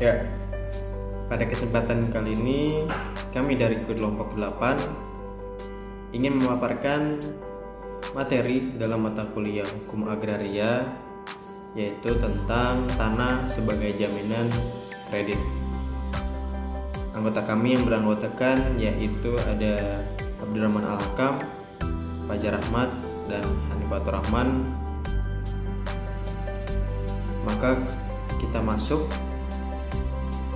Ya, pada kesempatan kali ini kami dari kelompok 8 ingin memaparkan materi dalam mata kuliah Hukum Agraria, yaitu tentang tanah sebagai jaminan kredit. Anggota kami yang beranggotakan yaitu ada Abdurrahman Al-Hakam, Fajar Ahmad, dan Hanifatur Rahman. Maka kita masuk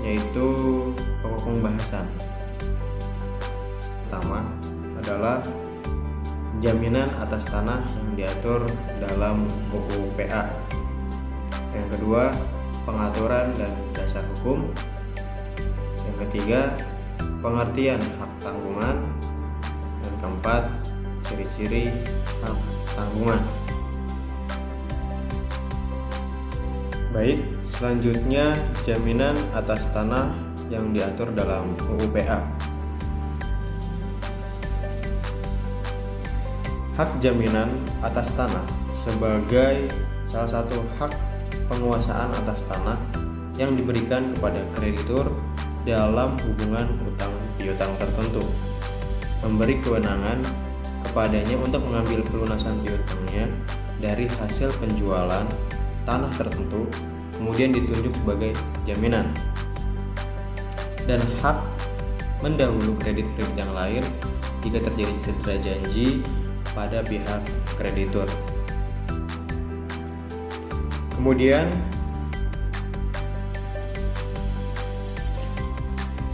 yaitu pokok pembahasan. Pertama adalah jaminan atas tanah yang diatur dalam UU PA. Yang kedua, pengaturan dan dasar hukum. Yang ketiga, pengertian hak tanggungan. Dan keempat, ciri-ciri hak tanggungan. Baik, selanjutnya jaminan atas tanah yang diatur dalam UU PA. Hak jaminan atas tanah sebagai salah satu hak penguasaan atas tanah yang diberikan kepada kreditur dalam hubungan utang piutang tertentu, memberi kewenangan kepadanya untuk mengambil pelunasan piutangnya dari hasil penjualan tanah tertentu, kemudian ditunjuk sebagai jaminan, dan hak mendahului kredit-kredit yang lain jika terjadi cedera janji pada pihak kreditur. Kemudian,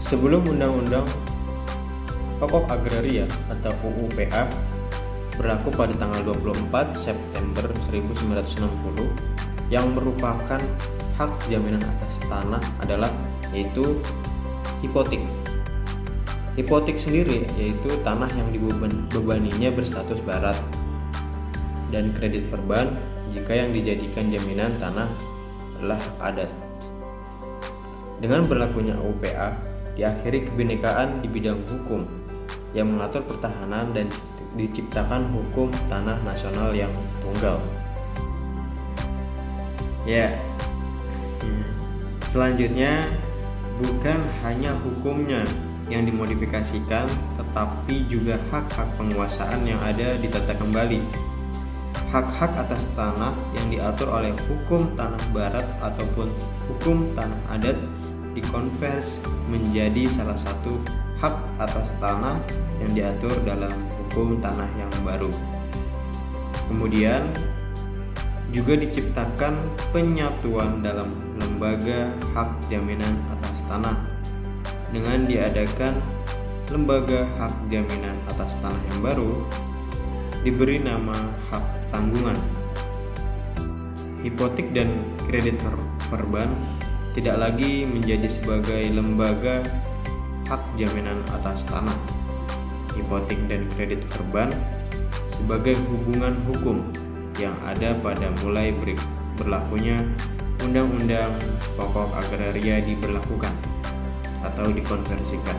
sebelum Undang-Undang Pokok Agraria atau UU PA berlaku pada tanggal 24 September 1960, yang merupakan hak jaminan atas tanah adalah yaitu hipotek. Hipotek sendiri yaitu tanah yang dibebaninya berstatus barat, dan kredit verban jika yang dijadikan jaminan tanah adalah hak adat. Dengan berlakunya UU PA, diakhiri kebinekaan di bidang hukum yang mengatur pertahanan dan diciptakan hukum tanah nasional yang tunggal. Ya, selanjutnya bukan hanya hukumnya yang dimodifikasikan, tetapi juga hak-hak penguasaan yang ada ditata kembali. Hak-hak atas tanah yang diatur oleh hukum tanah barat ataupun hukum tanah adat dikonvers menjadi salah satu hak atas tanah yang diatur dalam hukum tanah yang baru. Kemudian juga diciptakan penyatuan dalam lembaga hak jaminan atas tanah dengan diadakan lembaga hak jaminan atas tanah yang baru diberi nama hak tanggungan. Hipotek dan kredit verban tidak lagi menjadi sebagai lembaga hak jaminan atas tanah. Hipotek dan kredit verban sebagai hubungan hukum yang ada pada mulai berlakunya Undang-Undang Pokok Agraria diberlakukan atau dikonversikan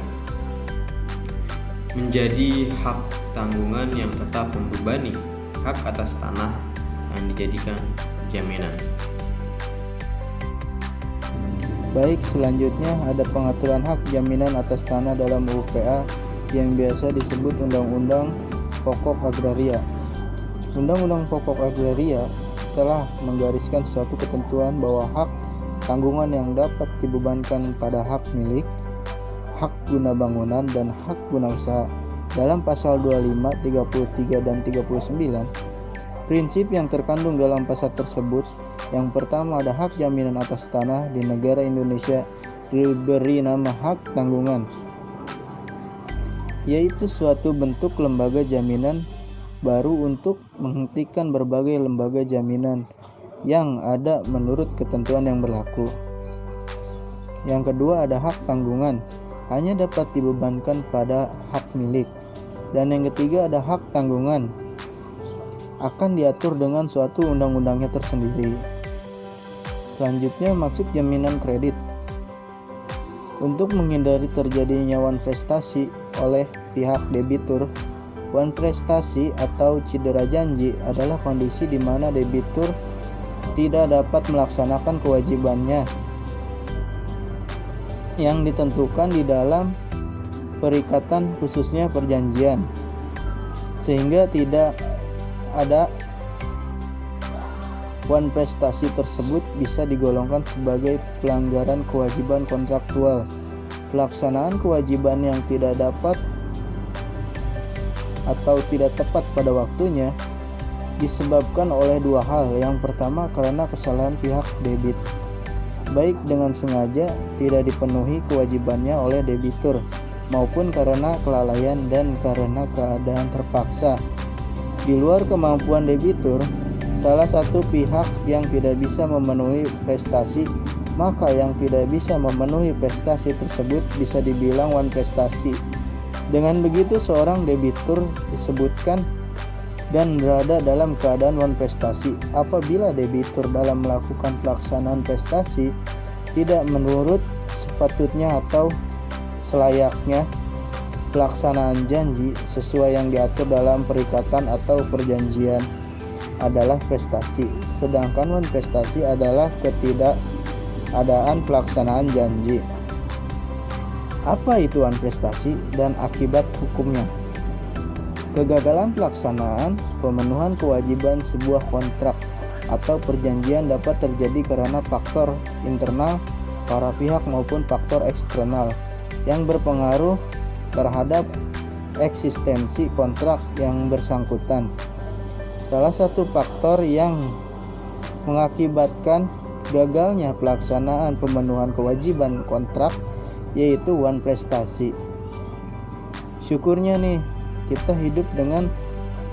menjadi hak tanggungan yang tetap membebani hak atas tanah yang dijadikan jaminan. Baik, selanjutnya ada pengaturan hak jaminan atas tanah dalam UU PA yang biasa disebut Undang-Undang Pokok Agraria. Undang-Undang Pokok Agraria telah menggariskan suatu ketentuan bahwa hak tanggungan yang dapat dibebankan pada hak milik, hak guna bangunan, dan hak guna usaha dalam pasal 25, 33, dan 39. Prinsip yang terkandung dalam pasal tersebut, yang pertama ada hak jaminan atas tanah di negara Indonesia diberi nama hak tanggungan, yaitu suatu bentuk lembaga jaminan baru untuk menghentikan berbagai lembaga jaminan yang ada menurut ketentuan yang berlaku. Yang kedua ada hak tanggungan, hanya dapat dibebankan pada hak milik. Dan yang ketiga ada hak tanggungan, akan diatur dengan suatu undang-undangnya tersendiri. Selanjutnya maksud jaminan kredit. Untuk menghindari terjadinya wan prestasi oleh pihak debitur, wan prestasi atau cedera janji adalah kondisi di mana debitur tidak dapat melaksanakan kewajibannya yang ditentukan di dalam perikatan khususnya perjanjian, sehingga tidak ada wan prestasi tersebut bisa digolongkan sebagai pelanggaran kewajiban kontraktual. Pelaksanaan kewajiban yang tidak dapat atau tidak tepat pada waktunya disebabkan oleh dua hal. Yang pertama, karena kesalahan pihak debit, baik dengan sengaja tidak dipenuhi kewajibannya oleh debitur, maupun karena kelalaian dan karena keadaan terpaksa. Di luar kemampuan debitur, salah satu pihak yang tidak bisa memenuhi prestasi, maka yang tidak bisa memenuhi prestasi tersebut bisa dibilang wan prestasi. Dengan begitu, seorang debitur disebutkan dan berada dalam keadaan wan prestasi apabila debitur dalam melakukan pelaksanaan prestasi tidak menurut sepatutnya atau selayaknya pelaksanaan janji sesuai yang diatur dalam perikatan atau perjanjian adalah prestasi. Sedangkan wan prestasi adalah ketidakadaan pelaksanaan janji. Apa itu wan prestasi dan akibat hukumnya? Kegagalan pelaksanaan pemenuhan kewajiban sebuah kontrak atau perjanjian dapat terjadi karena faktor internal para pihak maupun faktor eksternal yang berpengaruh terhadap eksistensi kontrak yang bersangkutan. Salah satu faktor yang mengakibatkan gagalnya pelaksanaan pemenuhan kewajiban kontrak yaitu wan prestasi. Syukurnya nih, kita hidup dengan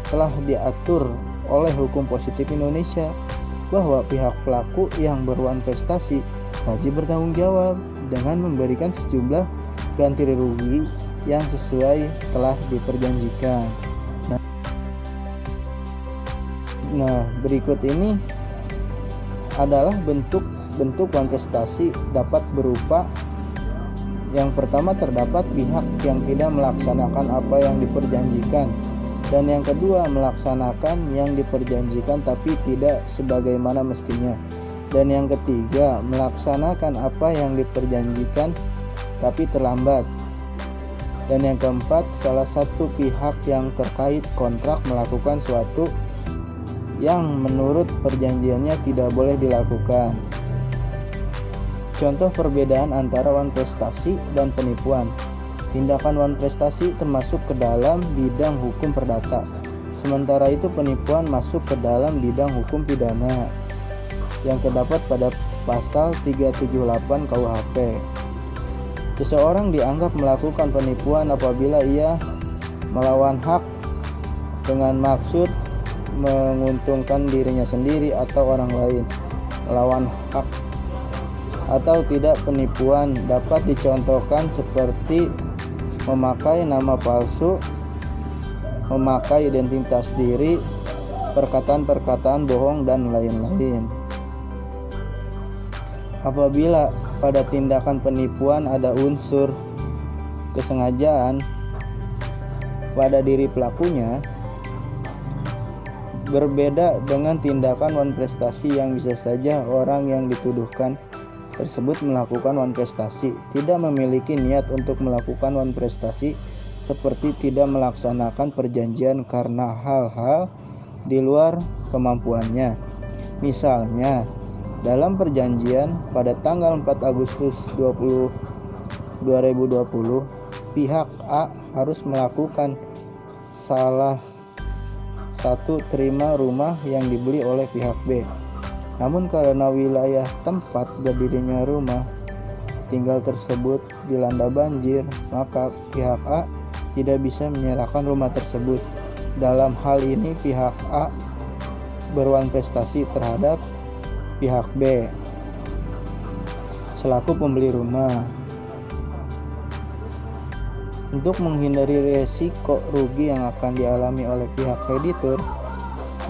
telah diatur oleh hukum positif Indonesia bahwa pihak pelaku yang berwan prestasi wajib bertanggung jawab dengan memberikan sejumlah ganti rugi yang sesuai telah diperjanjikan. Nah, berikut ini adalah bentuk wan prestasi dapat berupa: yang pertama, terdapat pihak yang tidak melaksanakan apa yang diperjanjikan, dan yang kedua, melaksanakan yang diperjanjikan tapi tidak sebagaimana mestinya, dan yang ketiga, melaksanakan apa yang diperjanjikan tapi terlambat, dan yang keempat, salah satu pihak yang terkait kontrak melakukan suatu yang menurut perjanjiannya tidak boleh dilakukan. Contoh perbedaan antara wan prestasi dan penipuan. Tindakan wan prestasi termasuk ke dalam bidang hukum perdata, sementara itu penipuan masuk ke dalam bidang hukum pidana yang terdapat pada pasal 378 KUHP. Seseorang dianggap melakukan penipuan apabila ia melawan hak dengan maksud menguntungkan dirinya sendiri atau orang lain. Melawan hak atau tidak penipuan dapat dicontohkan seperti memakai nama palsu, memakai identitas diri, perkataan-perkataan bohong, dan lain-lain. Apabila pada tindakan penipuan ada unsur kesengajaan pada diri pelakunya, berbeda dengan tindakan wan prestasi yang bisa saja orang yang dituduhkan tersebut melakukan wan prestasi tidak memiliki niat untuk melakukan wan prestasi, seperti tidak melaksanakan perjanjian karena hal-hal di luar kemampuannya. Misalnya, dalam perjanjian pada tanggal 4 Agustus 2020, pihak A harus melakukan salah satu terima rumah yang dibeli oleh pihak B. Namun karena wilayah tempat berdirinya rumah tinggal tersebut dilanda banjir, maka pihak A tidak bisa menyerahkan rumah tersebut. Dalam hal ini pihak A berwan prestasi terhadap pihak B selaku pembeli rumah. Untuk menghindari resiko rugi yang akan dialami oleh pihak kreditur,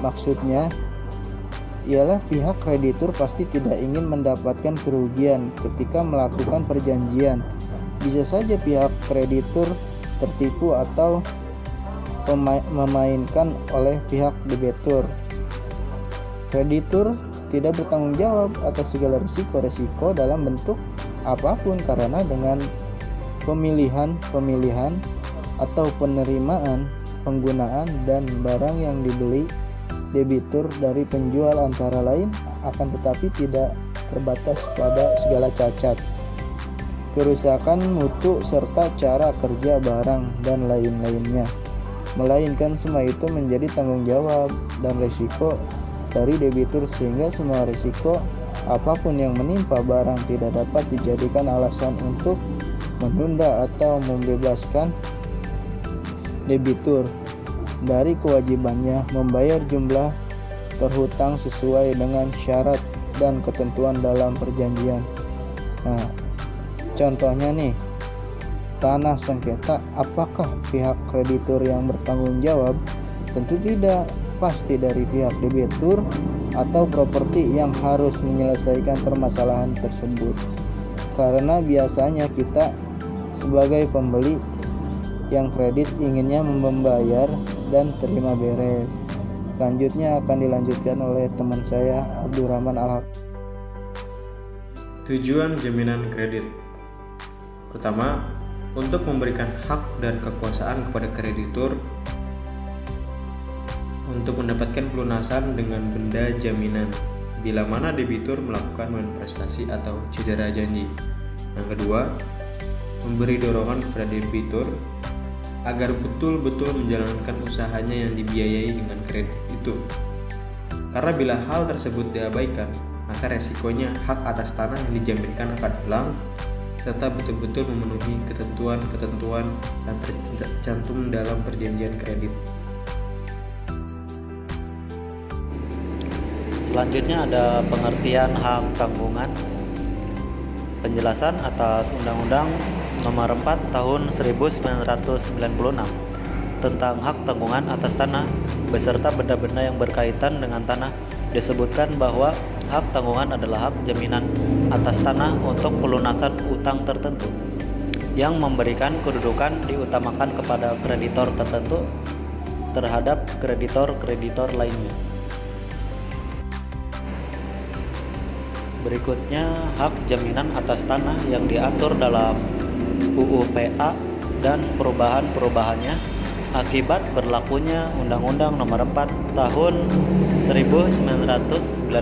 maksudnya ialah pihak kreditur pasti tidak ingin mendapatkan kerugian ketika melakukan perjanjian. Bisa saja pihak kreditur tertipu atau memainkan oleh pihak debitur. Kreditur tidak bertanggung jawab atas segala risiko-risiko dalam bentuk apapun, karena dengan pemilihan atau penerimaan, penggunaan, dan barang yang dibeli, debitur dari penjual antara lain akan tetapi tidak terbatas pada segala cacat, kerusakan mutu, serta cara kerja barang dan lain-lainnya, melainkan semua itu menjadi tanggung jawab dan risiko dari debitur, sehingga semua risiko apapun yang menimpa barang tidak dapat dijadikan alasan untuk menunda atau membebaskan debitur dari kewajibannya membayar jumlah terhutang sesuai dengan syarat dan ketentuan dalam perjanjian. Nah, contohnya nih, tanah sengketa, apakah pihak kreditur yang bertanggung jawab? Tentu tidak, pasti dari pihak debitur atau properti yang harus menyelesaikan permasalahan tersebut. Karena biasanya kita sebagai pembeli yang kredit inginnya membayar dan terima beres. Selanjutnya akan dilanjutkan oleh teman saya Abdurrahman Al-Haq. Tujuan jaminan kredit. Pertama, untuk memberikan hak dan kekuasaan kepada kreditur untuk mendapatkan pelunasan dengan benda jaminan bila mana debitur melakukan manifestasi atau cedera janji. Yang kedua, memberi dorongan kepada debitur agar betul-betul menjalankan usahanya yang dibiayai dengan kredit itu. Karena bila hal tersebut diabaikan, maka resikonya hak atas tanah yang dijaminkan akan hilang, serta betul-betul memenuhi ketentuan-ketentuan yang tercantum dalam perjanjian kredit. Selanjutnya ada pengertian hak tanggungan. Penjelasan atas Undang-Undang Nomor 4 Tahun 1996 tentang hak tanggungan atas tanah beserta benda-benda yang berkaitan dengan tanah disebutkan bahwa hak tanggungan adalah hak jaminan atas tanah untuk pelunasan utang tertentu yang memberikan kedudukan diutamakan kepada kreditor tertentu terhadap kreditor-kreditor lainnya. Berikutnya hak jaminan atas tanah yang diatur dalam UU PA dan perubahan-perubahannya akibat berlakunya Undang-Undang Nomor 4 Tahun 1996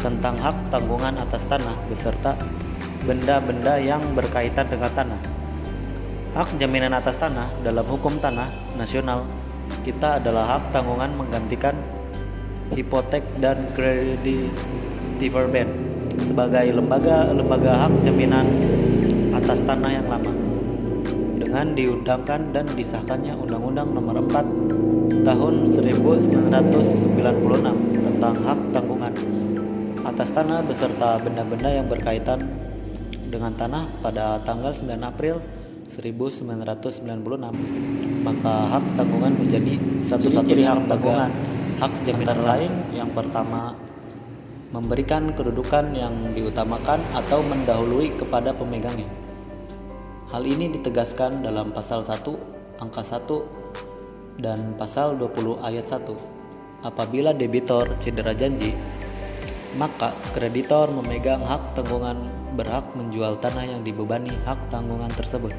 tentang hak tanggungan atas tanah beserta benda-benda yang berkaitan dengan tanah. Hak jaminan atas tanah dalam hukum tanah nasional kita adalah hak tanggungan menggantikan hipotek dan creditor bank sebagai lembaga hak jaminan atas tanah yang lama dengan diundangkan dan disahkannya Undang-Undang Nomor 4 Tahun 1996 tentang hak tanggungan atas tanah beserta benda-benda yang berkaitan dengan tanah pada tanggal 9 April 1996. Maka hak tanggungan menjadi satu-satunya hak tanggungan. Hak jaminan lain yang pertama, memberikan kedudukan yang diutamakan atau mendahului kepada pemegangnya. Hal ini ditegaskan dalam pasal 1 angka 1 dan pasal 20 ayat 1. Apabila debitor cedera janji, maka kreditor memegang hak tanggungan berhak menjual tanah yang dibebani hak tanggungan tersebut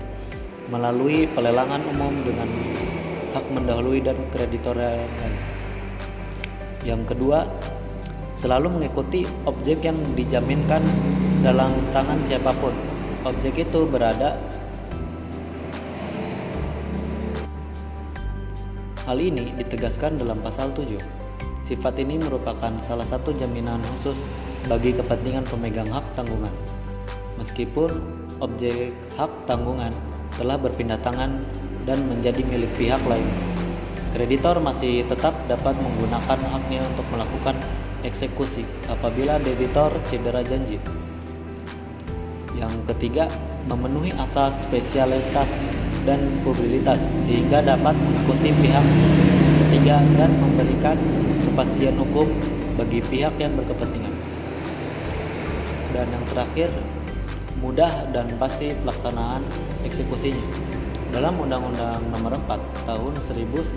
melalui pelelangan umum dengan hak mendahului dan kreditor yang lain. Yang kedua, selalu mengikuti objek yang dijaminkan dalam tangan siapapun. Objek itu berada. Hal ini ditegaskan dalam pasal 7. Sifat ini merupakan salah satu jaminan khusus bagi kepentingan pemegang hak tanggungan. Meskipun objek hak tanggungan telah berpindah tangan dan menjadi milik pihak lain, kreditor masih tetap dapat menggunakan haknya untuk melakukan eksekusi apabila debitor cedera janji. Yang ketiga, memenuhi asas spesialitas dan probabilitas sehingga dapat mengikuti pihak ketiga dan memberikan kepastian hukum bagi pihak yang berkepentingan. Dan yang terakhir, mudah dan pasti pelaksanaan eksekusinya. Dalam Undang-Undang Nomor 4 Tahun 1996,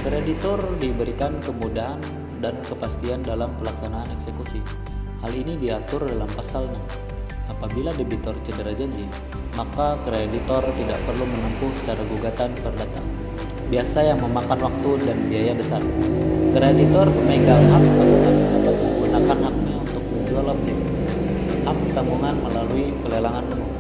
kreditur diberikan kemudahan dan kepastian dalam pelaksanaan eksekusi. Hal ini diatur dalam pasal 6. Apabila debitur cedera janji, maka kreditor tidak perlu menempuh cara gugatan perdata, biasa yang memakan waktu dan biaya besar. Kreditor pemegang hak tanggungan dapat menggunakan haknya untuk menjual objek hak tanggungan melalui pelelangan umum.